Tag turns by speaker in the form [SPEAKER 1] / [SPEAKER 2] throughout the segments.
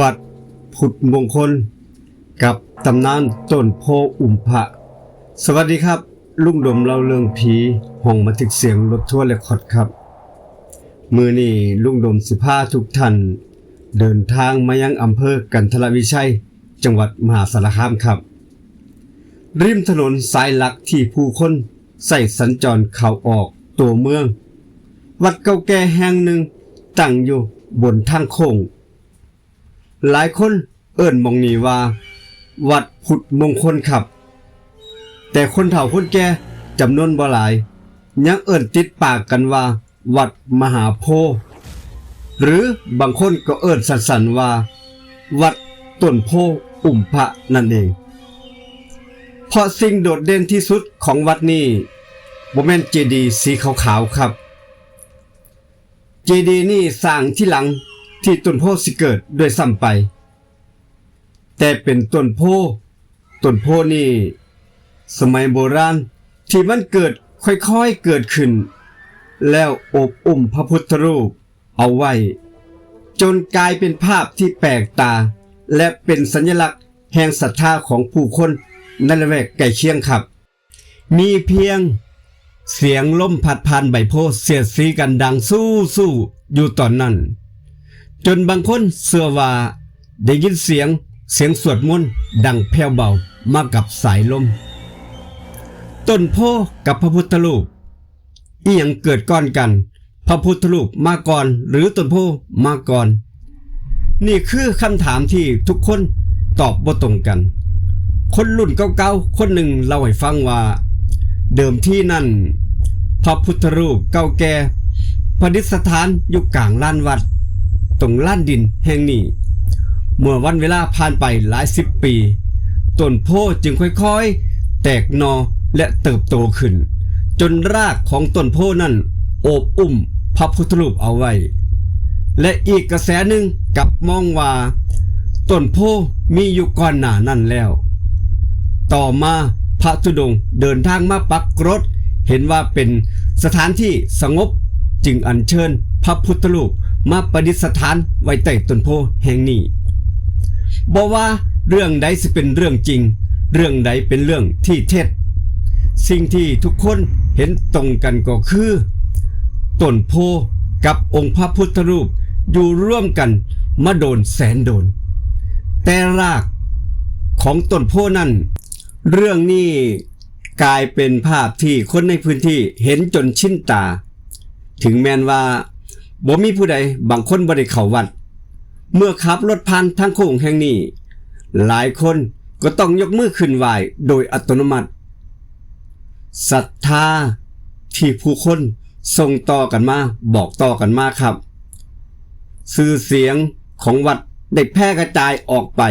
[SPEAKER 1] วัดผุดมงคลกับตำนานต้นโพอุ่มพระสวัสดีครับลุงดมเล่าเรื่องผีห้องบันทึกเสียงรถทัวร์เรคคอร์ดครับมือนี้ลุงดมสิพาทุกท่านเดินทางมายังอำเภอกันทรวิชัยจังหวัดมหาสารคามครับริมถนนสายหลักที่ผู้คนใส่สัญจรเข้าออกตัวเมืองวัดเก่าแก่แห่งหนึ่งตั้งอยู่บนทางโค้งหลายคนเอิ้นหม่องนี้ว่าวัดผุดมงคลครับแต่คนเฒ่าคนแก่จำนวนบ่หลายยังเอิ้นติดปากกันว่าวัดมหาโพธิ์หรือบางคนก็เอิ้นสั้นๆว่าวัดต้นโพอุ่มพระนั่นเองเพราะสิ่งโดดเด่นที่สุดของวัดนี้บ่แม่นเจดีย์สีขาวๆครับเจดีย์นี่สร้างที่หลังที่ต้นโพสิเกิดด้วยซ้ำไปแต่เป็นต้นโพนี่สมัยโบราณที่มันเกิดค่อยๆเกิดขึ้นแล้วโอบอุ้มพระพุทธรูปเอาไว้จนกลายเป็นภาพที่แปลกตาและเป็นสัญลักษณ์แห่งศรัทธาของผู้คนในละแวกใกล้เคียงครับมีเพียงเสียงลมพัดผ่านใบโพธิ์เสียดสีกันดังสู้อยู่ตอนนั้นจนบางคนเชื่อว่าได้ยินเสียงสวดมนต์ดังแผ่วเบามากับสายลมต้นโพกับพระพุทธรูปอีหยังเกิดก่อนกันพระพุทธรูปมาก่อนหรือต้นโพมาก่อนนี่คือคำถามที่ทุกคนตอบบ่ตรงกันคนรุ่นเก่าๆคนหนึ่งเล่าให้ฟังว่าเดิมที่นั่นพระพุทธรูปเก่าแก่ประดิษฐานอยู่กลางลานวัดตรงลานดินแห่งนี้เมื่อวันเวลาผ่านไปหลายสิบปีต้นโพจึงค่อยๆแตกหน่อและเติบโตขึ้นจนรากของต้นโพนั้นโอบอุ้มพระพุทธรูปเอาไว้และอีกกระแสหนึ่งกลับมองว่าต้นโพมีอยู่ก่อนหน้านั้นแล้วต่อมาพระธุดงค์เดินทางมาปักกรดเห็นว่าเป็นสถานที่สงบจึงอัญเชิญพระพุทธรูปมาประดิษฐานไว้ใต้ต้นโพแห่งนี้บ่ว่าเรื่องใดสิเป็นเรื่องจริงเรื่องใดเป็นเรื่องที่เท็จสิ่งที่ทุกคนเห็นตรงกันก็คือต้นโพกับองค์พระพุทธรูปอยู่ร่วมกันมาโดนแสนโดนแต่รากของต้นโพนั้นเรื่องนี้กลายเป็นภาพที่คนในพื้นที่เห็นจนชินตาถึงแม้นว่าบ่มีผู้ใดบางคนบ่ได้เข้าวัดเมื่อขับรถผ่านทางโค้งแห่งนี้หลายคนก็ต้องยกมือขึ้นไหว้โดยอัตโนมัติศรัทธาที่ผู้คนส่งต่อกันมาบอกต่อกันมาครับชื่อเสียงของวัดได้แพร่กระจายออกไป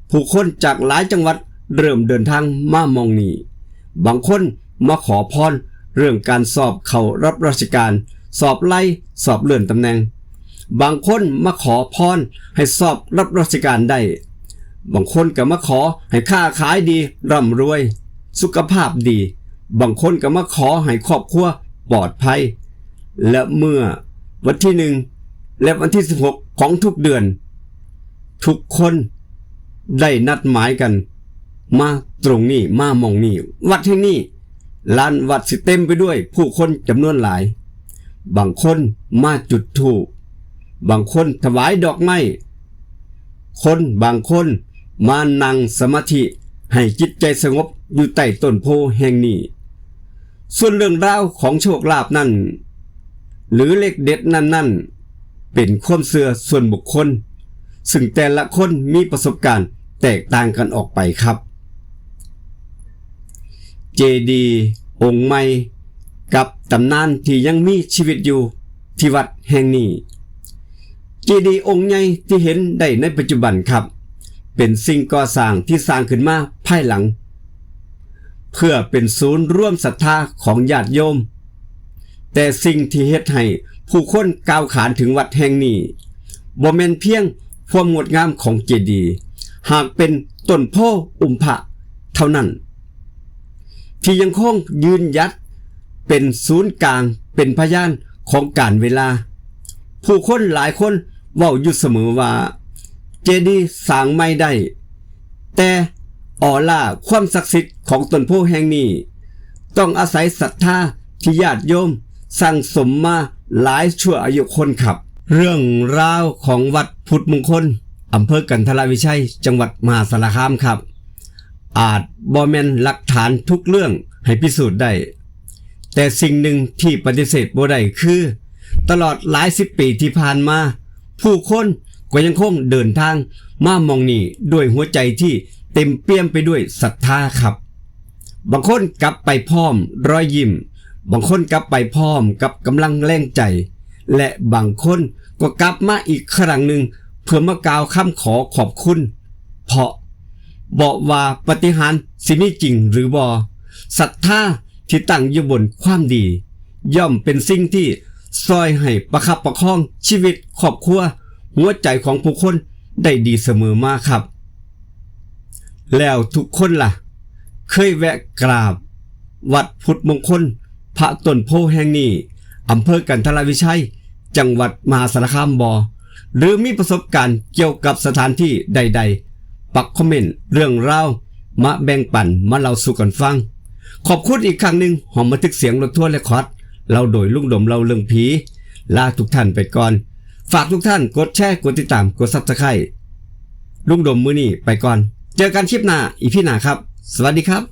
[SPEAKER 1] ผู้คนจากหลายจังหวัดเริ่มเดินทางมามองนี่บางคนมาขอพรเรื่องการสอบเข้ารับราชการสอบไล่สอบเลื่อนตำแหน่งบางคนมาขอพรให้สอบรับราชการได้บางคนก็มาขอให้ค้าขายดีร่ำรวยสุขภาพดีบางคนก็มาขอให้ครอบครัวปลอดภัยและเมื่อวันที่1และวันที่16ของทุกเดือนทุกคนได้นัดหมายกันมาตรงนี้มามองนี่วัดแห่งนี้ลานวัดสิเต็มไปด้วยผู้คนจำนวนหลายบางคนมาจุดธูปบางคนถวายดอกไม้บางคนมานั่งสมาธิให้จิตใจสงบอยู่ใต้ต้นโพแห่งนี้ส่วนเรื่องราวของโชคลาภนั้นหรือเลขเด็ดนั้นเป็นความเชื่อส่วนบุคคลซึ่งแต่ละคนมีประสบการณ์แตกต่างกันออกไปครับเจดีย์องค์ใหม่กับตำนานที่ยังมีชีวิตอยู่ที่วัดแห่งนี้เจดีย์องค์ใหญ่ที่เห็นได้ในปัจจุบันครับเป็นสิ่งก่อสร้างที่สร้างขึ้นมาภายหลังเพื่อเป็นศูนย์ร่วมศรัทธาของญาติโยมแต่สิ่งที่เฮ็ดให้ผู้คนกล่าวขานถึงวัดแห่งนี้บ่แม่นเพียงความงดงามของเจดีย์หากเป็นต้นโพอุ่มพระเท่านั้นที่ยังคงยืนหยัดเป็นศูนย์กลางเป็นพยานของกาลเวลาผู้คนหลายคน เว้าอยู่เสมอว่า เจดีย์สร้างไม่ได้แต่ออร่าความศักดิ์สิทธิ์ของต้นโพแห่งนี้ต้องอาศัยศรัทธาที่ญาติโยมสั่งสมมาหลายชั่วอายุคนครับเรื่องราวของวัดพุทธมงคลอำเภอกันทรวิชัยจังหวัดมหาสารคามครับอาจบ่แม่นหลักฐานทุกเรื่องให้พิสูจน์ได้แต่สิ่งหนึ่งที่ปฏิเสธบ่ได้คือตลอดหลายสิบปีที่ผ่านมาผู้คนก็ยังคงเดินทางมามองนี่ด้วยหัวใจที่เต็มเปี่ยมไปด้วยศรัทธาครับบางคนกลับไปพร้อมรอยยิ้มบางคนกลับไปพร้อมกับกำลังแรงใจและบางคนก็กลับมาอีกครั้งหนึ่งเพื่อมากล่าวคำขอขอบคุณเพราะบอกว่าปาฏิหาริย์สิมีจริงหรือบ่ศรัทธาที่ตั้งอยู่บนความดีย่อมเป็นสิ่งที่ซอยให้ประคับประคองชีวิตครอบครัวหัวใจของผู้คนได้ดีเสมอมาครับแล้วทุกคนล่ะเคยแวะกราบวัดพุทธมงคลพระต้นโพแห่งนี้อำเภอกันทรวิชัยจังหวัดมหาสารคามบ่หรือมีประสบการณ์เกี่ยวกับสถานที่ใดๆปักคอมเมนต์เรื่องราวมาแบ่งปันมาเล่าสู่กันฟังขอบคุณอีกครั้งหนึ่งหอมบันทึกเสียงรถทัวร์เรคคอร์ดเราโดยลุงดมเราเรื่องผีลาทุกท่านไปก่อนฝากทุกท่านกดแชร์กดติดตามกด Subscribe ลุงดมมื้อนี้ไปก่อนเจอกันคลิปหน้าอีพีหน้าครับสวัสดีครับ